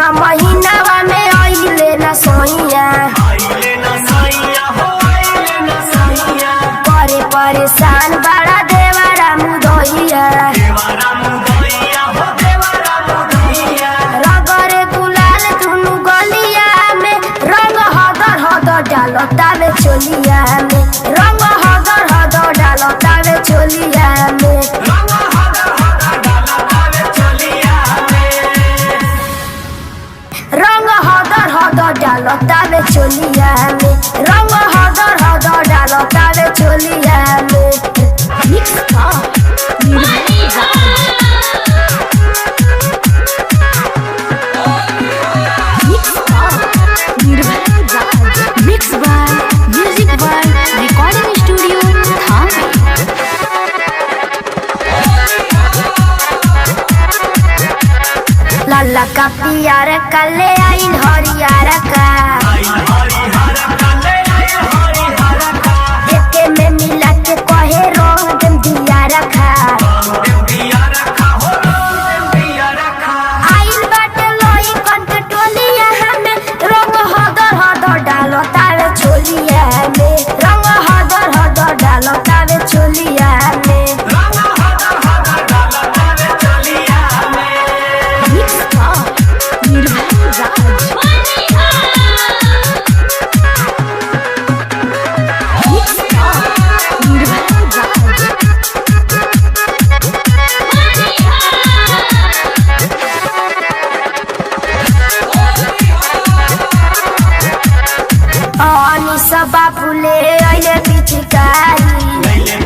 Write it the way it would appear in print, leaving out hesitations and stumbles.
महीनावा में आइले न सोइया करे परेशान बड़ा देवरा मुदइया रगरे गुलाल दुनु गलिया में रंग हदर हदर डालतावे चोलिया में रंग हदर हदर डालतावे चोलिया में रंग हदर हदर डालतावे चोलिया में रंग हदर हदर डालतावे चोलिया में mix by music by recording studio थाने। लाला का पियार कले आइन हरियार का एके में मिला के कहे रंग देम दिया रखा आइल बाटे लोई कंट टोलिया में रंग हदर हदर डालो तावे चोलिया में रंग हदर हदर डालो तावे चोलिया में बाबूले आइले पिचकारी